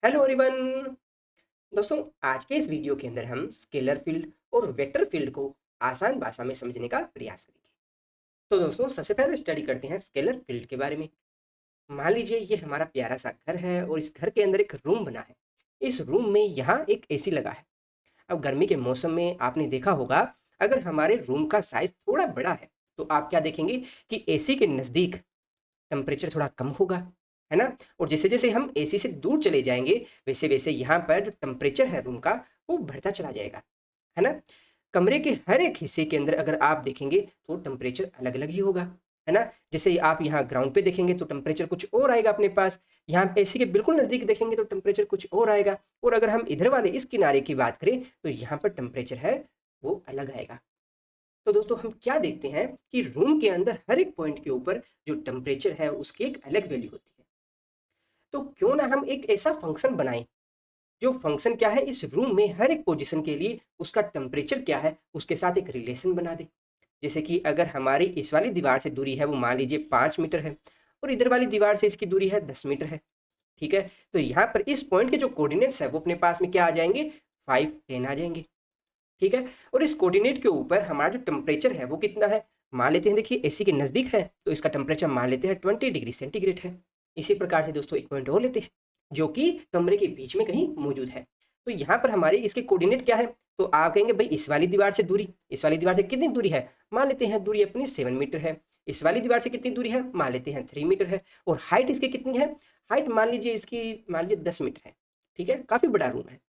Hello everyone. दोस्तों, आज के इस वीडियो के अंदर हम स्केलर फील्ड और वेक्टर फील्ड को आसान भाषा में समझने का प्रयास करेंगे। तो दोस्तों, सबसे पहले स्टडी करते हैं स्केलर फील्ड के बारे में। मान लीजिए ये हमारा प्यारा सा घर है और इस घर के अंदर एक रूम बना है। इस रूम में यहाँ एक एसी लगा है। अब गर्मी के मौसम में आपने देखा होगा, अगर हमारे रूम का साइज थोड़ा बड़ा है तो आप क्या देखेंगे कि एसी के नज़दीक टेम्परेचर थोड़ा कम होगा, है ना? और जैसे-जैसे हम एसी से दूर चले जाएँगे, वैसे-वैसे यहाँ पर जो टेम्परेचर है रूम का, वो बढ़ता चला जाएगा, है ना? कमरे के हर एक हिस्से के अंदर अगर आप देखेंगे, तो टेम्परेचर अलग-अलग ही होगा, है ना? जैसे आप यहाँ ग्राउंड पे देखेंगे, तो टेम्परेचर कुछ और आएगा अपने पास। यहाँ पे एसी के बिल्कुल नज़दीक देखेंगे, तो टेम्परेचर कुछ और आएगा। और अगर हम इधर वाले इस किनारे की बात करें, तो यहाँ पर टेम्परेचर है, वो अलग आएगा। तो दोस्तों, हम क्या देखते हैं कि रूम के अंदर हर एक पॉइंट के ऊपर जो टेम्परेचर है उसकी एक अलग वैल्यू होती है। तो क्यों ना हम एक ऐसा फंक्शन बनाएं जो फंक्शन क्या है, इस रूम में हर एक पोजीशन के लिए उसका टेम्परेचर क्या है उसके साथ एक रिलेशन बना दे। जैसे कि अगर हमारी इस वाली दीवार से दूरी है वो मान लीजिए 5 मीटर है और इधर वाली दीवार से इसकी दूरी है 10 मीटर है। ठीक है, तो यहाँ पर इस पॉइंट के जो कोऑर्डिनेट्स है वो अपने पास में क्या आ जाएंगे, 5 10 आ जाएंगे। ठीक है, और इस कोऑर्डिनेट के ऊपर हमारा जो टेम्परेचर है वो कितना है, मान लेते हैं, देखिए एसी के नज़दीक है तो इसका टेम्परेचर मान लेते हैं 20 डिग्री सेंटीग्रेड है। इसी प्रकार से दोस्तों एक पॉइंट और लेते हैं जो कि कमरे के बीच में कहीं मौजूद है। तो यहाँ पर हमारे इसके कोऑर्डिनेट क्या है, तो आप कहेंगे भाई इस वाली दीवार से दूरी, इस वाली दीवार से कितनी दूरी है, मान लेते हैं दूरी अपनी 7 मीटर है। इस वाली दीवार से कितनी दूरी है, मान लेते हैं 3 मीटर है। और हाइट इसकी कितनी है, हाइट मान लीजिए इसकी, मान लीजिए 10 मीटर है। ठीक है, काफ़ी बड़ा रूम है।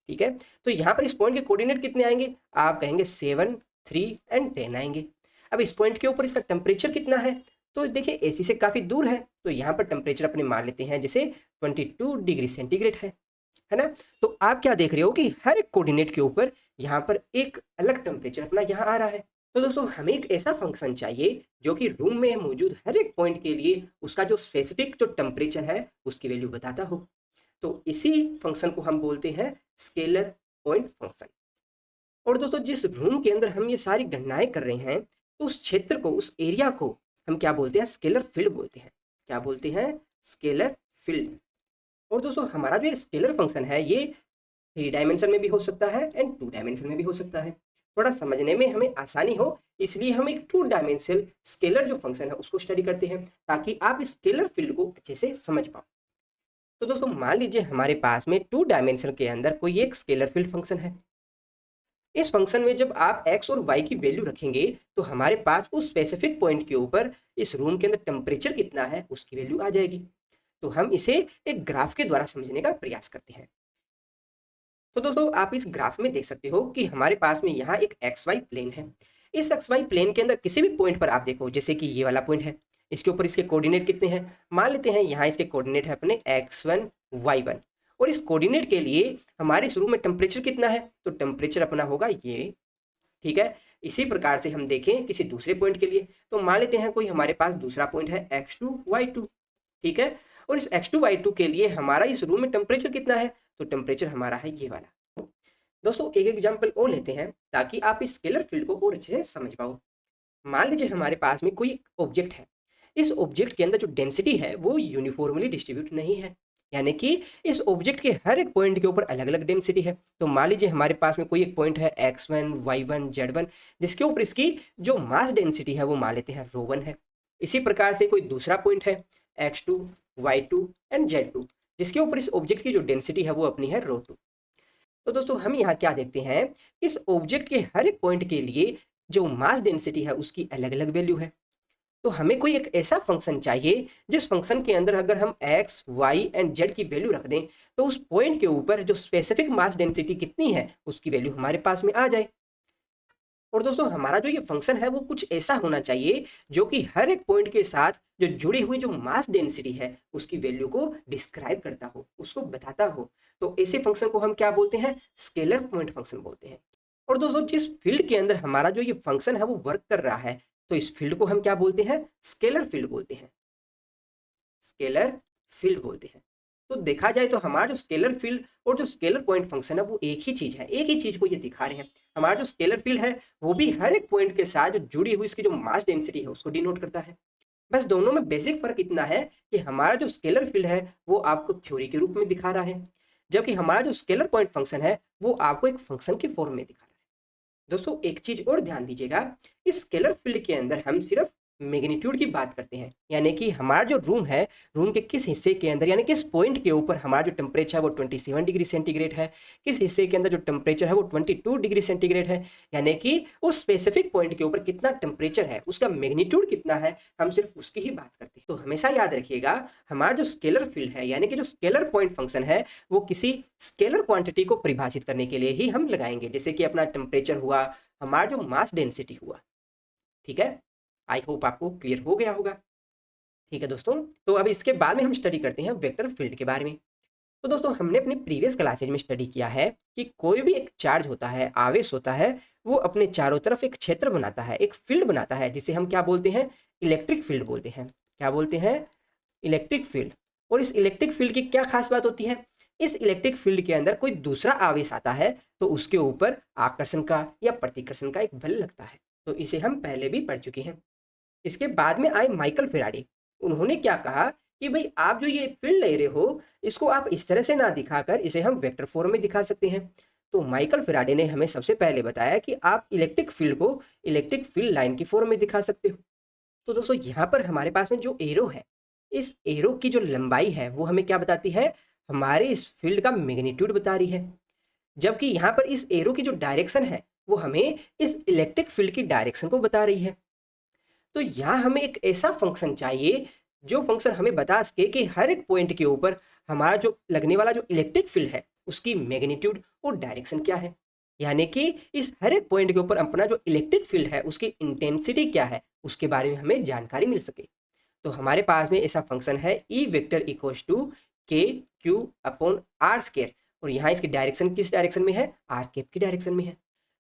ठीक है, तो यहाँ पर इस पॉइंट के कोऑर्डिनेट कितने आएंगे, आप कहेंगे 7 3 एंड 10 आएंगे। अब इस पॉइंट के ऊपर इसका टेम्परेचर कितना है, तो देखिए एसी से काफ़ी दूर है तो यहाँ पर टेम्परेचर अपने मान लेते हैं जैसे 22 डिग्री सेंटीग्रेड है ना? तो आप क्या देख रहे हो कि हर एक कोऑर्डिनेट के ऊपर यहाँ पर एक अलग टेम्परेचर अपना यहाँ आ रहा है। तो दोस्तों, हमें एक ऐसा फंक्शन चाहिए जो कि रूम में मौजूद हर एक पॉइंट के लिए उसका जो स्पेसिफिक जो टेम्परेचर है उसकी वैल्यू बताता हो। तो इसी फंक्शन को हम बोलते हैं स्केलर पॉइंट फंक्शन। और दोस्तों, जिस रूम के अंदर हम ये सारी गणनाएं कर रहे हैं, तो उस क्षेत्र को, उस एरिया को हम क्या बोलते हैं, स्केलर फील्ड बोलते हैं। क्या बोलते हैं, स्केलर फील्ड। और दोस्तों, हमारा जो ये स्केलर फंक्शन है ये 3 डायमेंशन में भी हो सकता है एंड 2 डायमेंशन में भी हो सकता है। थोड़ा समझने में हमें आसानी हो इसलिए हम एक 2 डायमेंशनल स्केलर जो फंक्शन है उसको स्टडी करते हैं, ताकि आप इस स्केलर फील्ड को अच्छे से समझ पाओ। तो दोस्तों, मान लीजिए हमारे पास में 2 डायमेंशन के अंदर कोई एक स्केलर फील्ड फंक्शन है। इस फंक्शन में जब आप x और y की वैल्यू रखेंगे तो हमारे पास उस स्पेसिफिक पॉइंट के ऊपर इस रूम के अंदर टेम्परेचर कितना है उसकी वैल्यू आ जाएगी। तो हम इसे एक ग्राफ के द्वारा समझने का प्रयास करते हैं। तो दोस्तों, आप इस ग्राफ में देख सकते हो कि हमारे पास में यहाँ एक एक्स वाई प्लेन है। इस एक्स वाई प्लेन के अंदर किसी भी पॉइंट पर आप देखो, जैसे कि ये वाला पॉइंट है, इसके ऊपर इसके कोऑर्डिनेट कितने हैं, मान लेते हैं यहाँ इसके कोऑर्डिनेट है अपने x1 y1। और इस कोऑर्डिनेट के लिए हमारे इस रूम में टेम्परेचर कितना है, तो टेम्परेचर अपना होगा ये। ठीक है, इसी प्रकार से हम देखें किसी दूसरे पॉइंट के लिए, तो मान लेते हैं कोई हमारे पास दूसरा पॉइंट है x2 y2। ठीक है, और इस x2 y2 के लिए हमारा इस रूम में टेम्परेचर कितना है, तो टेम्परेचर हमारा है ये वाला। दोस्तों, एक एग्जांपल और लेते हैं ताकि आप इस स्केलर फील्ड को और अच्छे से समझ पाओ। मान लीजिए हमारे पास में कोई एक ऑब्जेक्ट है। इस ऑब्जेक्ट के अंदर जो डेंसिटी है वो यूनिफॉर्मली डिस्ट्रीब्यूट नहीं है, यानी कि इस ऑब्जेक्ट के हर एक पॉइंट के ऊपर अलग अलग डेंसिटी है। तो मान लीजिए हमारे पास में कोई एक पॉइंट है x1 y1 z1, जिसके ऊपर इसकी जो मास डेंसिटी है वो मान लेते हैं ρ1 है। इसी प्रकार से कोई दूसरा पॉइंट है x2 y2 एंड z2, जिसके ऊपर इस ऑब्जेक्ट की जो डेंसिटी है वो अपनी है ρ2। तो दोस्तों, हम यहाँ क्या देखते हैं, इस ऑब्जेक्ट के हर एक पॉइंट के लिए जो मास डेंसिटी है उसकी अलग अलग वैल्यू है। तो हमें कोई एक ऐसा फंक्शन चाहिए जिस फंक्शन के अंदर अगर हम x y एंड z की वैल्यू रख दें तो उस पॉइंट के ऊपर जो स्पेसिफिक मास डेंसिटी कितनी है उसकी वैल्यू हमारे पास में आ जाए। और दोस्तों, हमारा जो ये फंक्शन है वो कुछ ऐसा होना चाहिए जो कि हर एक पॉइंट के साथ जो जुड़ी हुई जो मास डेंसिटी है उसकी वैल्यू को डिस्क्राइब करता हो, उसको बताता हो। तो ऐसे फंक्शन को हम क्या बोलते हैं, स्केलर पॉइंट फंक्शन बोलते हैं। और दोस्तों, जिस फील्ड के अंदर हमारा जो ये फंक्शन है वो वर्क कर रहा है, तो इस फील्ड को हम क्या बोलते हैं, स्केलर फील्ड बोलते हैं। स्केलर फील्ड बोलते हैं। तो देखा जाए तो हमारा जो स्केलर फील्ड और जो स्केलर पॉइंट फंक्शन है वो एक ही चीज है, एक ही चीज को ये दिखा रहे हैं। हमारा जो स्केलर फील्ड है वो भी हर एक पॉइंट के साथ जो जुड़ी हुई इसकी जो मास डेंसिटी है उसको डिनोट करता है। बस दोनों में बेसिक फर्क इतना है कि हमारा जो स्केलर फील्ड है वो आपको थ्योरी के रूप में दिखा रहा है, जबकि हमारा जो स्केलर पॉइंट फंक्शन है वो आपको एक फंक्शन के फॉर्म में दिखा रहा है। दोस्तों एक चीज और ध्यान दीजिएगा, इस स्केलर फील्ड के अंदर हम सिर्फ मैग्नीट्यूड की बात करते हैं, यानी कि हमारा जो रूम है, रूम के किस हिस्से के अंदर यानी किस पॉइंट के ऊपर हमारा जो टेम्परेचर है वो 27 डिग्री सेंटीग्रेड है, किस हिस्से के अंदर जो टेम्परेचर है वो 22 डिग्री सेंटीग्रेड है, यानी कि उस स्पेसिफिक पॉइंट के ऊपर कितना टेम्परेचर है, उसका मैग्नीट्यूड कितना है, हम सिर्फ उसकी ही बात करते हैं। तो हमेशा याद रखिएगा, हमारा जो स्केलर फील्ड है यानी कि जो स्केलर पॉइंट फंक्शन है वो किसी स्केलर क्वांटिटी को परिभाषित करने के लिए ही हम लगाएंगे, जैसे कि अपना टेम्परेचर हुआ, हमारा जो मास डेंसिटी हुआ। ठीक है, आई होप आपको क्लियर हो गया होगा। ठीक है दोस्तों, तो अब इसके बाद में हम स्टडी करते हैं वेक्टर फील्ड के बारे में। तो दोस्तों हमने अपने प्रीवियस क्लासेज में स्टडी किया है कि कोई भी एक चार्ज होता है, आवेश होता है, वो अपने चारों तरफ एक क्षेत्र बनाता है, एक फील्ड बनाता है, जिसे हम क्या बोलते हैं, इलेक्ट्रिक फील्ड बोलते हैं। क्या बोलते हैं, इलेक्ट्रिक फील्ड। और इस इलेक्ट्रिक फील्ड की क्या खास बात होती है, इस इलेक्ट्रिक फील्ड के अंदर कोई दूसरा आवेश आता है तो उसके ऊपर आकर्षण का या प्रतिकर्षण का एक बल लगता है। तो इसे हम पहले भी पढ़ चुके हैं। इसके बाद में आए माइकल फेराडे। उन्होंने क्या कहा कि भाई आप जो ये फील्ड ले रहे हो, इसको आप इस तरह से ना दिखाकर इसे हम वेक्टर फॉर्म में दिखा सकते हैं। तो माइकल फेराडे ने हमें सबसे पहले बताया कि आप इलेक्ट्रिक फील्ड को इलेक्ट्रिक फील्ड लाइन की फॉर्म में दिखा सकते हो। तो दोस्तों यहाँ पर हमारे पास में जो एरो है, इस एरो की जो लंबाई है वो हमें क्या बताती है, हमारे इस फील्ड का मैग्नीट्यूड बता रही है। जबकि यहाँ पर इस एरो की जो डायरेक्शन है वो हमें इस इलेक्ट्रिक फील्ड की डायरेक्शन को बता रही है। तो यहाँ हमें एक ऐसा फंक्शन चाहिए जो फंक्शन हमें बता सके कि हर एक पॉइंट के ऊपर हमारा जो लगने वाला जो इलेक्ट्रिक फील्ड है उसकी मैग्नीट्यूड और डायरेक्शन क्या है, यानी कि इस हर एक पॉइंट के ऊपर अपना जो इलेक्ट्रिक फील्ड है उसकी इंटेंसिटी क्या है उसके बारे में हमें जानकारी मिल सके। तो हमारे पास में ऐसा फंक्शन है ई वेक्टर इक्वल्स टू के क्यू अपॉन आर स्क्वायर, और यहाँ इसकी डायरेक्शन किस डायरेक्शन में है, आर कैप की डायरेक्शन में है।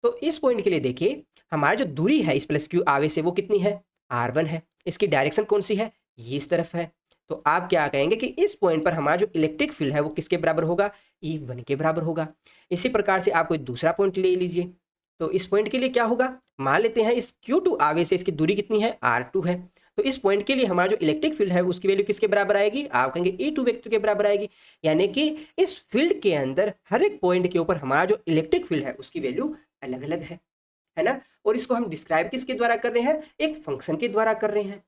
तो इस पॉइंट के लिए देखिए, हमारी जो दूरी है इस प्लस क्यू आवे से वो कितनी है, R1 है। इसकी डायरेक्शन कौन सी है, ये इस तरफ है। तो आप क्या कहेंगे कि इस पॉइंट पर हमारा जो इलेक्ट्रिक फील्ड है वो किसके बराबर होगा, E1 के बराबर होगा। इसी प्रकार से आप कोई दूसरा पॉइंट ले लीजिए। तो इस पॉइंट के लिए क्या होगा, मान लेते हैं इस Q2 आगे से इसकी दूरी कितनी है, R2 है। तो इस पॉइंट के लिए हमारा जो इलेक्ट्रिक फील्ड है उसकी वैल्यू किसके बराबर आएगी, आप कहेंगे E2 वेक्टर के बराबर आएगी। यानी कि इस फील्ड के अंदर हर एक पॉइंट के ऊपर हमारा जो इलेक्ट्रिक फील्ड है उसकी वैल्यू अलग अलग है ना। और इसको हम डिस्क्राइब किसके द्वारा कर रहे हैं, एक फंक्शन के द्वारा कर रहे हैं।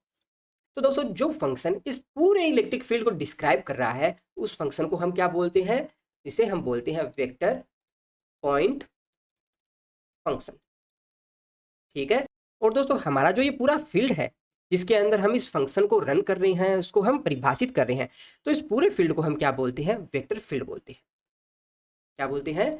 तो दोस्तों जो फंक्शन इस पूरे इलेक्ट्रिक फील्ड को डिस्क्राइब कर रहा है उस फंक्शन को हम क्या बोलते हैं, इसे हम बोलते हैं वेक्टर पॉइंट फंक्शन। ठीक है, और दोस्तों हमारा जो ये पूरा फील्ड है जिसके अंदर हम इस फंक्शन को रन कर रहे हैं, उसको हम परिभाषित कर रहे हैं, तो इस पूरे फील्ड को हम क्या बोलते हैं, वेक्टर फील्ड बोलते हैं। क्या बोलते हैं,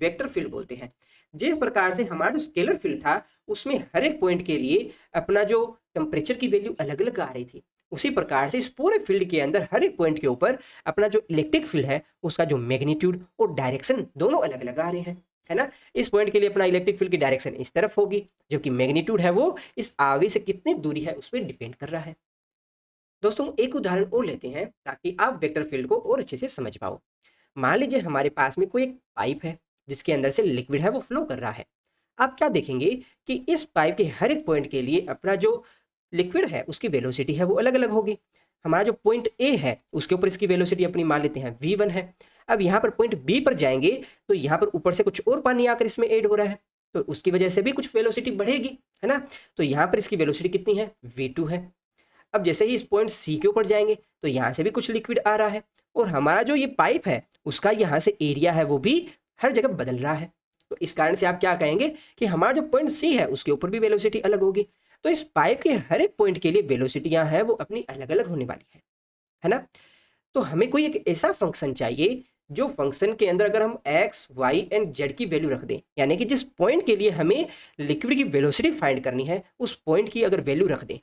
वेक्टर फील्ड बोलते हैं। जिस प्रकार से हमारा जो स्केलर फील्ड था उसमें हर एक पॉइंट के लिए अपना जो टेम्परेचर की वैल्यू अलग अलग आ रही थी, उसी प्रकार से इस पूरे फील्ड के अंदर हर एक पॉइंट के ऊपर अपना जो इलेक्ट्रिक फील्ड है उसका जो मैग्नीट्यूड और डायरेक्शन दोनों अलग अलग आ रहे हैं, है ना। इस पॉइंट के लिए अपना इलेक्ट्रिक फील्ड की डायरेक्शन इस तरफ होगी, जबकि मैग्नीट्यूड है वो इस आगे से कितनी दूरी है उस पर डिपेंड कर रहा है। दोस्तों एक उदाहरण और लेते हैं ताकि आप वेक्टर फील्ड को और अच्छे से समझ पाओ। मान लीजिए हमारे पास में कोई एक पाइप है जिसके अंदर से लिक्विड है वो फ्लो कर रहा है। आप क्या देखेंगे कि इस पाइप के हर एक पॉइंट के लिए अपना जो लिक्विड है उसकी वेलोसिटी है वो अलग अलग होगी। हमारा जो पॉइंट ए है उसके ऊपर इसकी वेलोसिटी अपनी मान लेते हैं v1 है। अब यहाँ पर पॉइंट बी पर जाएंगे तो यहाँ पर ऊपर से कुछ और पानी आकर इसमें ऐड हो रहा है, तो उसकी वजह से भी कुछ वेलोसिटी बढ़ेगी, है ना। तो यहाँ पर इसकी वेलोसिटी कितनी है, v2 है। अब जैसे ही इस पॉइंट सी के ऊपर जाएंगे तो यहाँ से भी कुछ लिक्विड आ रहा है, और हमारा जो ये पाइप है उसका यहाँ से एरिया है वो भी हर जगह बदल रहा है। तो इस कारण से आप क्या कहेंगे कि हमारा जो पॉइंट सी है उसके ऊपर भी वेलोसिटी अलग होगी। तो इस पाइप के हर एक पॉइंट के लिए वेलोसिटी यहाँ है वो अपनी अलग अलग होने वाली है ना। तो हमें कोई एक ऐसा फंक्शन चाहिए जो फंक्शन के अंदर अगर हम एक्स वाई एंड जेड की वैल्यू रख दें, यानी कि जिस पॉइंट के लिए हमें लिक्विड की वेलोसिटी फाइंड करनी है उस पॉइंट की अगर वैल्यू रख दें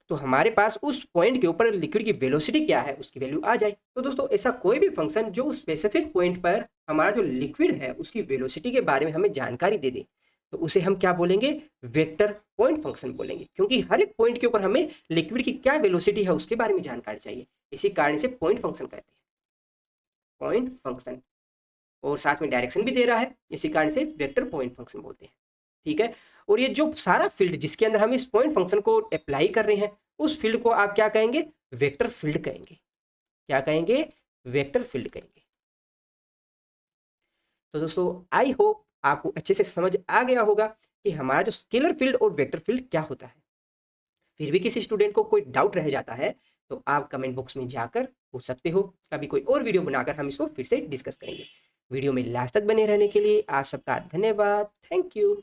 तो हमारे पास उस पॉइंट के ऊपर लिक्विड की वेलोसिटी क्या है उसकी वैल्यू आ जाए। तो दोस्तों ऐसा कोई भी फंक्शन जो उस स्पेसिफिक पॉइंट पर हमारा जो लिक्विड है उसकी वेलोसिटी के बारे में हमें जानकारी दे दे तो उसे हम क्या बोलेंगे, वेक्टर पॉइंट फंक्शन बोलेंगे, क्योंकि हर एक पॉइंट के ऊपर हमें लिक्विड की क्या वेलोसिटी है उसके बारे में जानकारी चाहिए। इसी कारण से पॉइंट फंक्शन कहते हैं, पॉइंट फंक्शन, और साथ में डायरेक्शन भी दे रहा है, इसी कारण से वेक्टर पॉइंट फंक्शन बोलते हैं। ठीक है, और ये जो सारा फील्ड जिसके अंदर हम इस पॉइंट फंक्शन को अप्लाई कर रहे हैं उस फील्ड को आप क्या कहेंगे, वेक्टर फील्ड कहेंगे। क्या कहेंगे, वेक्टर फील्ड कहेंगे। तो दोस्तों आई होप आपको अच्छे से समझ आ गया होगा कि हमारा जो स्केलर फील्ड और वेक्टर फील्ड क्या होता है। फिर भी किसी स्टूडेंट को कोई डाउट रह जाता है तो आप कमेंट बॉक्स में जाकर पूछ सकते हो। कभी कोई और वीडियो बनाकर हम इसको फिर से डिस्कस करेंगे। वीडियो में लास्ट तक बने रहने के लिए आप सबका धन्यवाद। Thank you.